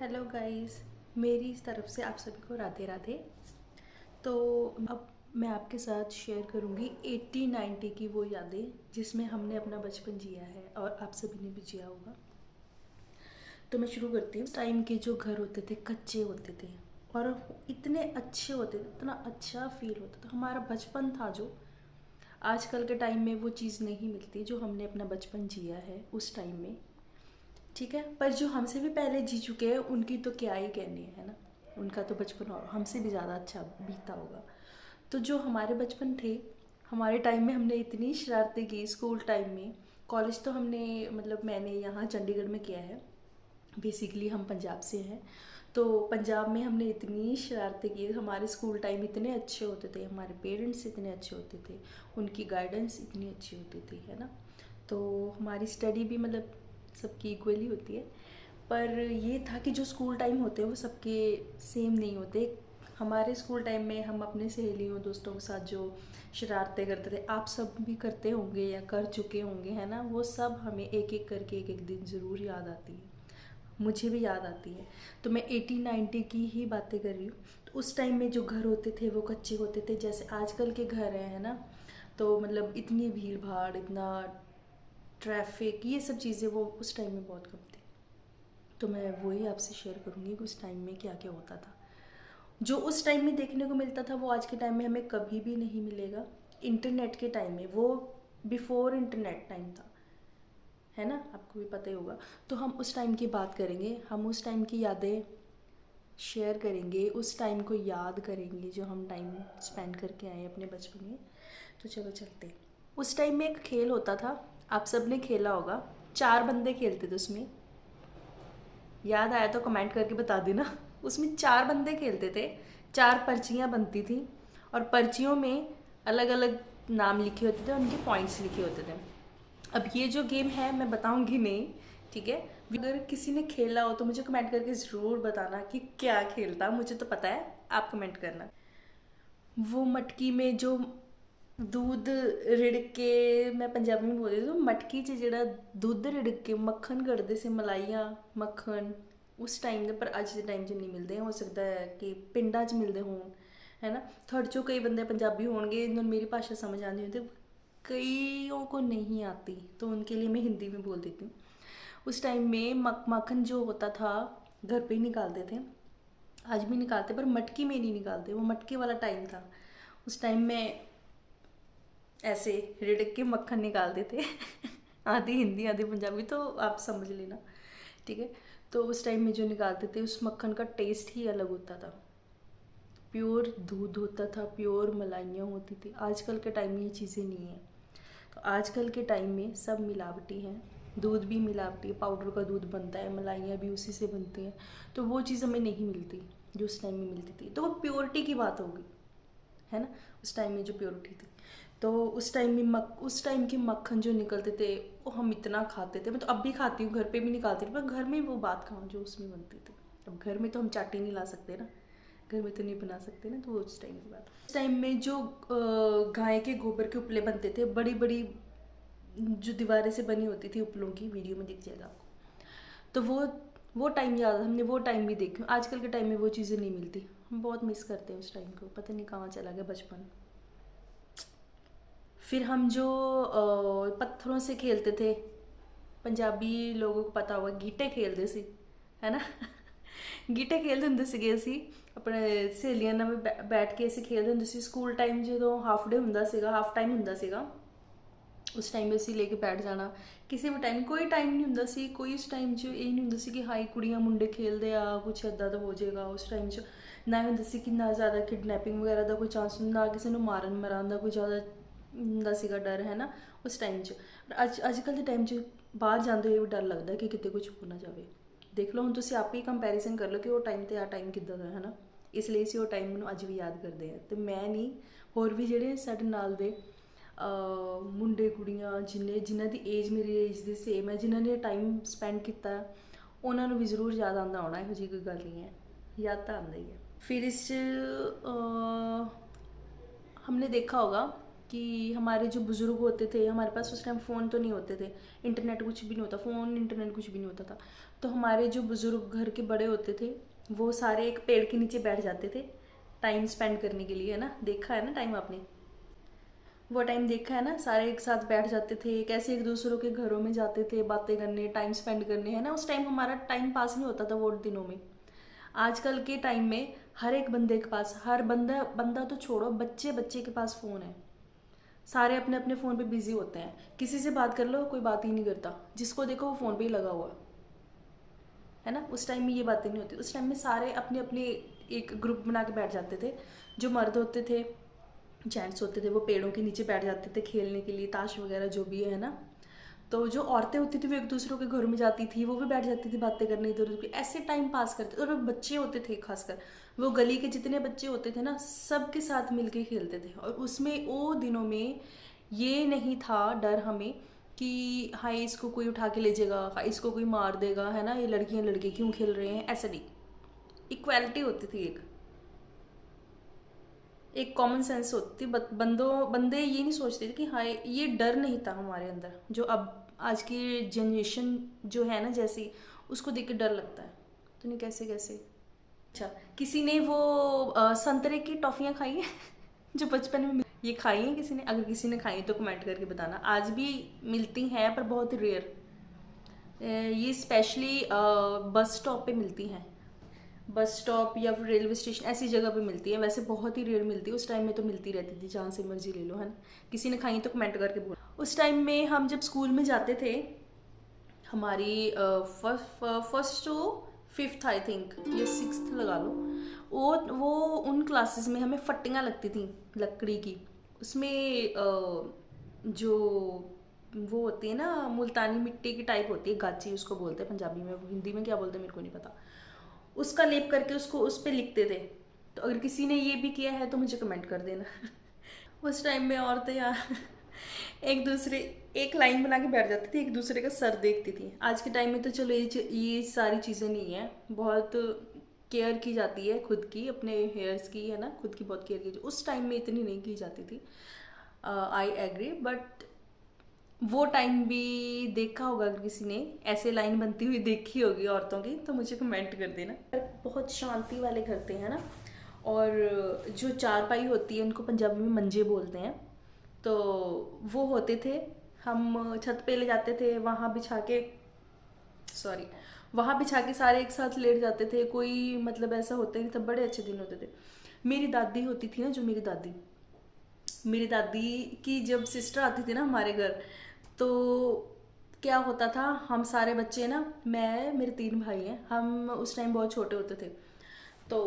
Hello guys, मेरी इस तरफ से आप सभी को राधे राधे। तो अब मैं आपके साथ शेयर करूंगी 80-90 की वो यादें जिसमें हमने अपना बचपन जिया है और आप सभी ने भी जिया होगा। तो मैं शुरू करती हूँ। उस टाइम के जो घर होते थे कच्चे होते थे और इतने अच्छे होते थे, इतना अच्छा फील होता था। हमारा बचपन था जो आजकल के टाइम में वो चीज़ नहीं मिलती जो हमने अपना बचपन जिया है उस टाइम में। ठीक है, पर जो हमसे भी पहले जी चुके हैं उनकी तो क्या ही कहनी है ना। उनका तो बचपन और हमसे भी ज़्यादा अच्छा बीता होगा। तो जो हमारे बचपन थे, हमारे टाइम में हमने इतनी शरारतें की स्कूल टाइम में। कॉलेज तो हमने मतलब मैंने यहाँ चंडीगढ़ में किया है। बेसिकली हम पंजाब से हैं, तो पंजाब में हमने इतनी शरारतें की। हमारे स्कूल टाइम इतने अच्छे होते थे, हमारे पेरेंट्स इतने अच्छे होते थे, उनकी गाइडेंस इतनी अच्छी होती थी, है ना। तो हमारी स्टडी भी मतलब सबकी इक्वली होती है। पर ये था कि जो स्कूल टाइम होते हैं वो सबके सेम नहीं होते। हमारे स्कूल टाइम में हम अपने सहेलियों दोस्तों के साथ जो शरारतें करते थे, आप सब भी करते होंगे या कर चुके होंगे, है ना। वो सब हमें एक एक करके एक एक दिन ज़रूर याद आती है। मुझे भी याद आती है। तो मैं 80-90 की ही बातें कर रही हूँ। तो उस टाइम में जो घर होते थे वो कच्चे होते थे, जैसे आजकल के घर हैं, है ना। तो मतलब इतनी भीड़ भाड़, इतना ट्रैफिक, ये सब चीज़ें वो उस टाइम में बहुत कम थी। तो मैं वही आपसे शेयर करूँगी कि उस टाइम में क्या क्या होता था। जो उस टाइम में देखने को मिलता था वो आज के टाइम में हमें कभी भी नहीं मिलेगा। इंटरनेट के टाइम में, वो बिफोर इंटरनेट टाइम था, है ना, आपको भी पता ही होगा। तो हम उस टाइम की बात करेंगे, हम उस टाइम की यादें शेयर करेंगे, उस टाइम को याद करेंगे जो हम टाइम स्पेंड करके आए अपने बचपन में। तो चलो चलते हैं। उस टाइम में एक खेल होता था, आप सब ने खेला होगा। 4 बंदे खेलते थे उसमें। याद आया तो कमेंट करके बता देना। उसमें 4 बंदे खेलते थे, 4 पर्चियाँ बनती थी और पर्चियों में अलग अलग नाम लिखे होते थे, उनके पॉइंट्स लिखे होते थे। अब ये जो गेम है मैं बताऊंगी नहीं, ठीक है। अगर किसी ने खेला हो तो मुझे कमेंट करके ज़रूर बताना कि क्या खेलता। मुझे तो पता है, आप कमेंट करना। वो मटकी में जो दूध रिड़क के, मैं पंजाबी में बोल रही हूँ, मटकी च जेड़ा दुद्ध रिड़क के मक्खन कढ़दे से, मलाइयाँ मक्खन, उस टाइम दे। पर अज के टाइम च नहीं मिलते। हो सकता है कि पिंडा च मिलते होन, है ना। थोड़े चो कई बंदे पंजाबी होंगे जिन्होंने मेरी भाषा समझ आती होती, कईयों को नहीं आती, तो उनके लिए मैं हिंदी में बोल देती हूँ। उस टाइम में मक्खन जो होता था घर पे ही निकालते थे। आज भी निकालते पर मटकी में नहीं निकालते, वो मटकी वाला टाइम था। उस टाइम में ऐसे रिड़क के मक्खन निकालते थे। आधी हिंदी आधी पंजाबी, तो आप समझ लेना, ठीक है। तो उस टाइम में जो निकालते थे उस मक्खन का टेस्ट ही अलग होता था। प्योर दूध होता था, प्योर मलाइयाँ होती थी। आजकल के टाइम में ये चीज़ें नहीं हैं। तो आजकल के टाइम में सब मिलावटी हैं। दूध भी मिलावटी, पाउडर का दूध बनता है, मलाइयाँ भी उसी से बनती हैं। तो वो चीज़ हमें नहीं मिलती जो उस टाइम में मिलती थी। तो वो प्योरिटी की बात होगी, है ना। उस टाइम में जो प्योरिटी थी, तो उस टाइम में उस टाइम के मक्खन जो निकलते थे वो हम इतना खाते थे। मैं तो अब भी खाती हूँ, घर पे भी निकालती थी, पर घर में वो बात कहाँ जो उसमें बनती थी। अब घर में तो हम चाटी नहीं ला सकते ना, घर में तो नहीं बना सकते ना। तो वो उस टाइम की बात। उस टाइम में जो गाय के गोबर के उपले बनते थे, बड़ी बड़ी जो दीवारें से बनी होती थी उपलों की, वीडियो में दिख जाएगा आपको। तो वो टाइम याद, हमने वो टाइम भी देखी। आजकल के टाइम में वो चीज़ें नहीं मिलती। हम बहुत मिस करते हैं उस टाइम को, पता नहीं कहाँ चला गया बचपन। फिर हम जो पत्थरों से खेलते थे, पंजाबी लोगों को पता होगा गीटे खेलते सी, है ना। गीटे खेलते ਹੁੰਦੇ ਸੀਗੇ ਅਸੀਂ ਆਪਣੇ ਸਹੇਲੀਆਂ ਨਾਲ ਬੈਠ ਕੇ ਅਸੀਂ ਖੇਲਦੇ ਹੁੰਦੇ ਸੀ। ਸਕੂਲ ਟਾਈਮ ਜਦੋਂ ਹਾਫ ਡੇ ਹੁੰਦਾ ਸੀਗਾ, ਹਾਫ ਟਾਈਮ ਹੁੰਦਾ ਸੀਗਾ, ਉਸ ਟਾਈਮ ਵੀ ਅਸੀਂ ਲੈ ਕੇ ਬੈਠ ਜਾਣਾ। ਕਿਸੇ ਵੀ ਟਾਈਮ ਕੋਈ ਟਾਈਮ ਨਹੀਂ ਹੁੰਦਾ ਸੀ, ਕੋਈ ਉਸ ਟਾਈਮ 'ਚ ਇਹ ਨਹੀਂ ਹੁੰਦਾ ਸੀ ਕਿ ਹਾਈ ਕੁੜੀਆਂ ਮੁੰਡੇ ਖੇਲਦੇ ਆ ਕੁਛ ਇੱਦਾਂ ਦਾ ਹੋ ਜਾਏਗਾ। ਉਸ ਟਾਈਮ 'ਚ ਨਾ ਹੀ ਹੁੰਦਾ ਸੀ ਕਿ ਨਾ ਜ਼ਿਆਦਾ ਕਿਡਨੈਪਿੰਗ ਵਗੈਰਾ ਦਾ ਕੋਈ ਚਾਂਸ, ਨਾ ਕਿਸੇ ਨੂੰ ਮਾਰਨ ਮਰਾਨ ਦਾ ਕੋਈ ਜ਼ਿਆਦਾ ਹੁੰਦਾ ਸੀਗਾ ਡਰ, ਹੈ ਨਾ, ਉਸ ਟਾਈਮ 'ਚ। ਅੱਜ ਕੱਲ੍ਹ ਦੇ ਟਾਈਮ 'ਚ ਬਾਹਰ ਜਾਂਦੇ ਹੋਏ ਵੀ ਡਰ ਲੱਗਦਾ ਕਿ ਕਿਤੇ ਕੁਛ ਹੋ ਨਾ ਜਾਵੇ। ਦੇਖ ਲਓ ਹੁਣ ਤੁਸੀਂ ਆਪ ਹੀ ਕੰਪੈਰੀਜ਼ਨ ਕਰ ਲਓ ਕਿ ਉਹ ਟਾਈਮ ਤੇ ਆ ਟਾਈਮ ਕਿੱਦਾਂ ਦਾ, ਹੈ ਨਾ। ਇਸ ਲਈ ਅਸੀਂ ਉਹ ਟਾਈਮ ਨੂੰ ਅੱਜ ਵੀ ਯਾਦ ਕਰਦੇ ਹਾਂ। ਅਤੇ ਮੈਂ ਨਹੀਂ, ਹੋਰ ਵੀ ਜਿਹੜੇ ਸਾਡੇ ਨਾਲ ਦੇ ਮੁੰਡੇ ਕੁੜੀਆਂ ਜਿਨ੍ਹਾਂ ਦੀ ਏਜ ਮੇਰੀ ਏਜ ਦੀ ਸੇਮ ਹੈ, ਜਿਨ੍ਹਾਂ ਨੇ ਟਾਈਮ ਸਪੈਂਡ ਕੀਤਾ, ਉਹਨਾਂ ਨੂੰ ਵੀ ਜ਼ਰੂਰ ਯਾਦ ਆਉਂਦਾ ਹੋਣਾ। ਇਹੋ ਜਿਹੀ ਕੋਈ ਗੱਲ नहीं है, याद तो आंदा ही है। फिर इस हमने देखा होगा कि हमारे जो बुज़ुर्ग होते थे, हमारे पास उस टाइम फ़ोन तो नहीं होते थे, इंटरनेट कुछ भी नहीं होता, फ़ोन इंटरनेट कुछ भी नहीं होता था। तो हमारे जो बुज़ुर्ग घर के बड़े होते थे, वो सारे एक पेड़ के नीचे बैठ जाते थे टाइम स्पेंड करने के लिए, है ना? देखा है ना टाइम आपने? वो टाइम देखा है ना, सारे एक साथ बैठ जाते थे, कैसे एक दूसरों के घरों में जाते थे बातें करने, टाइम स्पेंड करने, है ना? उस टाइम हमारा टाइम पास नहीं होता था वो दिनों में। आजकल के टाइम में हर एक बंदे के पास, हर बंदा बंदा तो छोड़ो, बच्चे बच्चे के पास फ़ोन है। सारे अपने अपने फ़ोन पे बिजी होते हैं, किसी से बात कर लो कोई बात ही नहीं करता, जिसको देखो वो फ़ोन पे ही लगा हुआ है ना? उस टाइम में ये बातें नहीं होती, उस टाइम में सारे अपने अपने एक ग्रुप बना के बैठ जाते थे। जो मर्द होते थे, जेंट्स होते थे, वो पेड़ों के नीचे बैठ जाते थे खेलने के लिए, ताश वगैरह जो भी है ना। तो जो औरतें होती थी वो एक दूसरों के घरों में जाती थी, वो भी बैठ जाती थी बातें करने इधर उधर की, ऐसे टाइम पास करते थे। और बच्चे होते थे खासकर, वो गली के जितने बच्चे होते थे ना, सबके साथ मिलके खेलते थे। और उसमें वो दिनों में ये नहीं था डर हमें कि हाय इसको कोई उठा के ले जाएगा, हाय इसको कोई मार देगा, है ना? ये लड़कियां लड़के क्यों खेल रहे हैं, ऐसा नहीं। इक्वालिटी होती थी, एक एक कॉमन सेंस होती थी। बंदे ये नहीं सोचते थे कि हाय, ये डर नहीं था हमारे अंदर, जो अब आज की जनरेशन जो है ना, जैसी उसको देख के डर लगता है। तो नहीं, कैसे कैसे। अच्छा, किसी ने वो संतरे की टॉफियाँ खाई हैं जो बचपन में ये खाई हैं किसी ने? अगर किसी ने खाई तो कमेंट करके बताना। आज भी मिलती हैं पर बहुत रेयर। ये स्पेशली बस स्टॉप पे मिलती हैं, बस स्टॉप या फिर रेलवे स्टेशन, ऐसी जगह पे मिलती है। वैसे बहुत ही रेयर मिलती है, उस टाइम में तो मिलती रहती थी, जहाँ से मर्जी ले लो, है ना? किसी ने खाई तो कमेंट करके बोल। उस टाइम में हम जब स्कूल में जाते थे, हमारी first to fifth I think, या सिक्स्थ लगा लो, वो उन क्लासेस में हमें फट्टियाँ लगती थी लकड़ी की। उसमें जो वो होती है ना, मुल्तानी मिट्टी की टाइप होती है, गाची उसको बोलते हैं पंजाबी में, हिंदी में क्या बोलते हैं मेरे को नहीं पता। उसका लेप करके उसको उस पर लिखते थे। तो अगर किसी ने ये भी किया है तो मुझे कमेंट कर देना उस टाइम में औरतें यार एक दूसरे, एक लाइन बना के बैठ जाती थी, एक दूसरे का सर देखती थी। आज के टाइम में तो चलो ये सारी चीज़ें नहीं है, बहुत केयर की जाती है खुद की, अपने हेयर्स की, है ना? खुद की बहुत केयर की, उस टाइम में इतनी नहीं की जाती थी। आई एग्री, बट वो टाइम भी देखा होगा, अगर किसी ने ऐसे लाइन बनती हुई देखी होगी औरतों की तो मुझे कमेंट कर देना। बहुत शांति वाले घर थे, है ना? और जो चारपाई होती है उनको पंजाबी में मंजे बोलते हैं, तो वो होते थे। हम छत पे ले जाते थे, वहाँ बिछा के, सॉरी, वहाँ बिछा के सारे एक साथ लेट जाते थे। कोई मतलब ऐसा होता नहीं था, बड़े अच्छे दिन होते थे। मेरी दादी होती थी ना, जो मेरी दादी की जब सिस्टर आती थी ना हमारे घर, तो क्या होता था, हम सारे बच्चे ना, मैं, मेरे 3 भाई हैं, हम उस टाइम बहुत छोटे होते थे। तो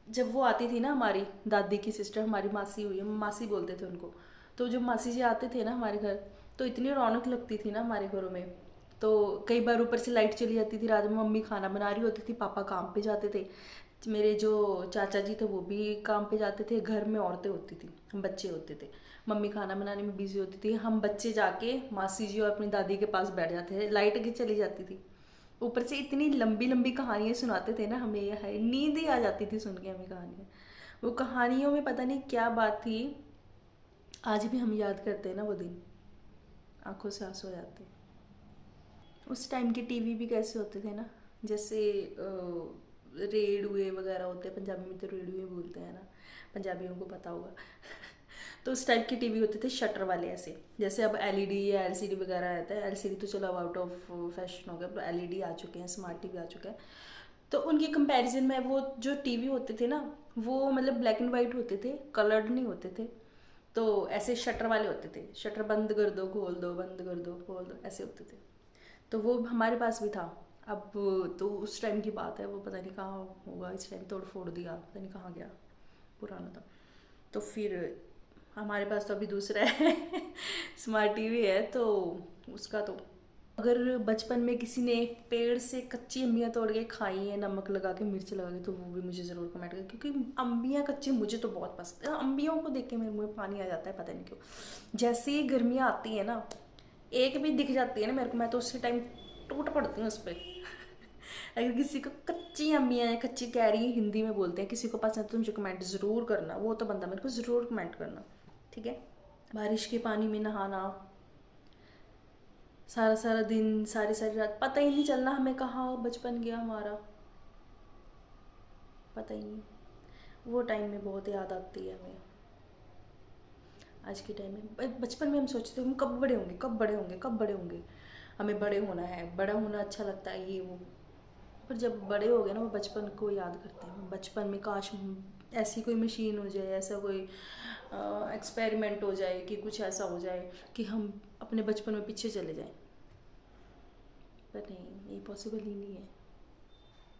जब वो आती थी ना, हमारी दादी की सिस्टर, हमारी मासी हुई, हम मासी बोलते थे उनको। तो जब मासी जी आते थे ना हमारे घर, तो इतनी रौनक लगती थी ना हमारे घरों में। तो कई बार ऊपर से लाइट चली जाती थी, रात में मम्मी खाना बना रही होती थी, पापा काम पे जाते थे, मेरे जो चाचा जी थे वो भी काम पे जाते थे, घर में औरतें होती थी, हम बच्चे होते थे, मम्मी खाना बनाने में बिजी होती थी, हम बच्चे जाके मासी जी और अपनी दादी के पास बैठ जाते थे, लाइट की चली जाती थी। ऊपर से इतनी लंबी लंबी कहानियाँ सुनाते थे ना हमें, यह नींद ही आ जाती थी सुन के हमें कहानियाँ। वो कहानियों में पता नहीं क्या बात थी, आज भी हम याद करते हैं ना वो दिन, आंखों से आंसू आ जाते हैं। उस टाइम के टीवी भी कैसे होते थे ना, जैसे रेडुए वगैरह होते हैं, पंजाबी में तो रेडुए बोलते हैं ना, पंजाबियों को पता होगा तो उस टाइप के टीवी होते थे शटर वाले, ऐसे जैसे अब एलईडी या एलसीडी वगैरह आता है। एलसीडी तो चलो अब आउट ऑफ फैशन हो गया, पर एलईडी आ चुके हैं, स्मार्ट टीवी आ चुका है। तो उनके कंपैरिजन में वो जो टीवी होते थे ना, वो मतलब ब्लैक एंड वाइट होते थे, कलर्ड नहीं होते थे। तो ऐसे शटर वाले होते थे, शटर बंद कर दो खोल दो, बंद कर दो खोल दो, ऐसे होते थे। तो वो हमारे पास भी था। अब तो उस टाइम की बात है, वो पता नहीं कहाँ होगा, इस टाइम तोड़ फोड़ दिया, पता नहीं कहाँ गया, पुराना था। तो फिर हमारे पास तो अभी दूसरा है स्मार्ट टीवी है, तो उसका तो, अगर बचपन में किसी ने पेड़ से कच्ची अम्बियाँ तोड़ के खाई हैं नमक लगा के, मिर्च लगा के, तो वो भी मुझे ज़रूर कमेंट करें, क्योंकि अम्बियाँ कच्ची मुझे तो बहुत पसंद है। अम्बियों को देख के मेरे मुँह में पानी आ जाता है, पता नहीं क्यों। जैसे ही गर्मियाँ आती है ना, एक भी दिख जाती है ना मेरे को, मैं तो उसी टाइम टूट पड़ती हूँ उस पर अगर किसी को कच्ची अम्मियाँ हैं, कच्ची कैरी हिंदी में बोलते हैं, किसी को पसंद है तो मुझे कमेंट ज़रूर करना, वो तो बंदा मेरे को ज़रूर कमेंट करना, ठीक है? बारिश के पानी में नहाना, सारा सारा दिन, सारी सारी रात, पता ही नहीं चलना हमें कहाँ बचपन गया हमारा, पता ही नहीं। वो टाइम में बहुत याद आती है हमें। आज के टाइम में, बचपन में हम सोचते हम कब बड़े होंगे, कब बड़े होंगे, कब बड़े होंगे, हमें बड़े होना है, बड़ा होना अच्छा लगता है, ये वो। पर जब बड़े हो गए ना, वो बचपन को याद करते हैं। बचपन में काश ऐसी कोई मशीन हो जाए, ऐसा कोई एक्सपेरिमेंट हो जाए कि कुछ ऐसा हो जाए कि हम अपने बचपन में पीछे चले जाएं। पर नहीं, ये पॉसिबल ही नहीं है।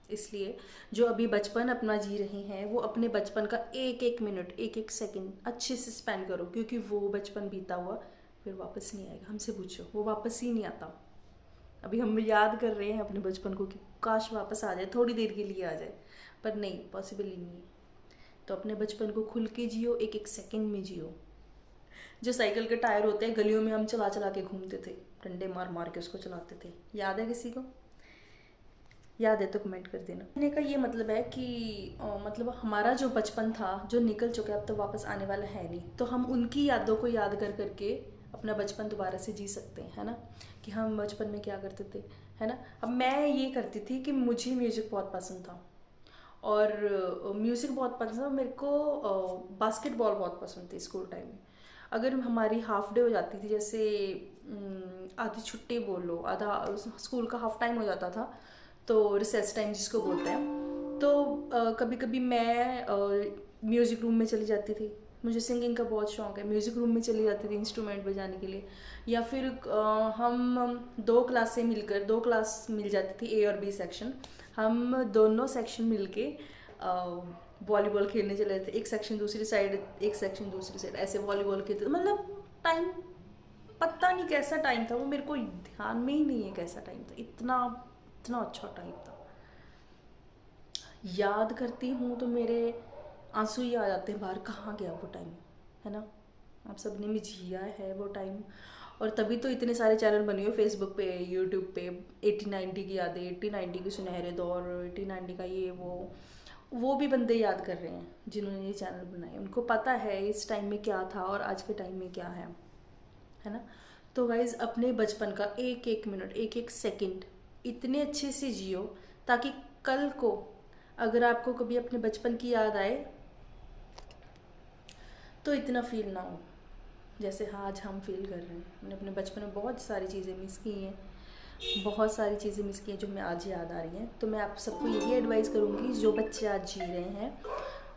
इसलिए जो अभी बचपन अपना जी रहे हैं, वो अपने बचपन का एक एक मिनट, एक एक सेकंड अच्छे से स्पेंड करो, क्योंकि वो बचपन बीता हुआ फिर वापस नहीं आएगा। हमसे पूछो, वो वापस ही नहीं आता। अभी हम याद कर रहे हैं अपने बचपन को कि काश वापस आ जाए, थोड़ी देर के लिए आ जाए, पर नहीं, पॉसिबल ही नहीं है। तो अपने बचपन को खुल के जियो, एक एक सेकंड में जियो। जो साइकिल के टायर होते हैं, गलियों में हम चला चला के घूमते थे, डंडे मार मार के उसको चलाते थे, याद है किसी को? याद है तो कमेंट कर देना। कहने का ये मतलब है कि मतलब हमारा जो बचपन था, जो निकल चुका है, अब तो वापस आने वाला है नहीं, तो हम उनकी यादों को याद कर करके अपना बचपन दोबारा से जी सकते हैं, है ना? कि हम बचपन में क्या करते थे, है ना? अब मैं ये करती थी कि मुझे म्यूज़िक बहुत पसंद था, और म्यूज़िक बहुत पसंद था मेरे को। बास्केटबॉल बहुत पसंद थी स्कूल टाइम में। अगर हमारी हाफ डे हो जाती थी, जैसे आधी छुट्टी बोल लो, आधा स्कूल का हाफ टाइम हो जाता था, तो रिसेस टाइम जिसको बोलते हैं, तो कभी कभी मैं म्यूज़िक रूम में चली जाती थी। मुझे सिंगिंग का बहुत शौक है, म्यूज़िक रूम में चली जाती थी इंस्ट्रूमेंट बजाने के लिए। या फिर हम दो क्लासें मिलकर, दो क्लास मिल जाती थी, ए और बी सेक्शन, हम दोनों सेक्शन मिलके वॉलीबॉल खेलने चले जाते। एक सेक्शन दूसरी साइड, एक सेक्शन दूसरी साइड, ऐसे वॉलीबॉल खेलते। मतलब टाइम, पता नहीं कैसा टाइम था वो, मेरे को ध्यान में ही नहीं है कैसा टाइम था। इतना इतना अच्छा टाइम था। याद करती हूँ तो मेरे आंसू ही आ जाते हैं बाहर, कहाँ गया वो टाइम, है ना? आप सबने भी जिया है वो टाइम। और तभी तो इतने सारे चैनल बने हुए फेसबुक पे, यूट्यूब पे। 80-90 की यादें, 80-90 के सुनहरे दौर, 80-90 का ये वो भी बंदे याद कर रहे हैं जिन्होंने ये चैनल बनाए। उनको पता है इस टाइम में क्या था और आज के टाइम में क्या है ना? तो गाइज, अपने बचपन का एक एक मिनट, एक एक सेकंड इतने अच्छे से जियो, ताकि कल को अगर आपको कभी अपने बचपन की याद आए तो इतना फील ना हो जैसे हाँ आज हम फील कर रहे हैं। हमने अपने बचपन में बहुत सारी चीज़ें मिस की हैं, बहुत सारी चीज़ें मिस की हैं जो हमें आज याद आ रही हैं। तो मैं आप सबको यही एडवाइस करूँगी, जो बच्चे आज जी रहे हैं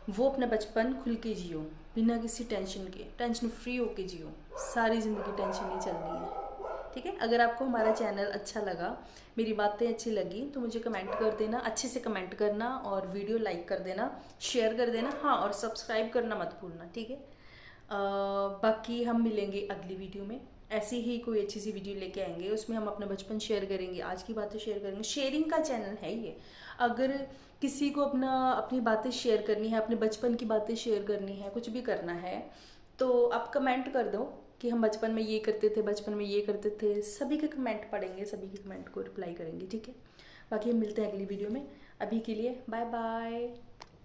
वो अपना बचपन खुल के जियो, बिना किसी टेंशन के, टेंशन फ्री होके जियो। सारी ज़िंदगी टेंशन नहीं चलनी है, ठीक है? अगर आपको हमारा चैनल अच्छा लगा, मेरी बातें अच्छी लगी, तो मुझे कमेंट कर देना, अच्छे से कमेंट करना, और वीडियो लाइक कर देना, शेयर कर देना, हाँ, और सब्सक्राइब करना मत भूलना, ठीक है? बाकी हम मिलेंगे अगली वीडियो में। ऐसी ही कोई अच्छी सी वीडियो लेके आएंगे, उसमें हम अपना बचपन शेयर करेंगे, आज की बातें शेयर करेंगे। शेयरिंग का चैनल है ये। अगर किसी को अपनी बातें शेयर करनी है, अपने बचपन की बातें शेयर करनी है, कुछ भी करना है, तो आप कमेंट कर दो कि हम बचपन में ये करते थे, बचपन में ये करते थे। सभी के कमेंट पढ़ेंगे, सभी के कमेंट को रिप्लाई करेंगे, ठीक है? बाकी हम मिलते हैं अगली वीडियो में। अभी के लिए बाय बाय।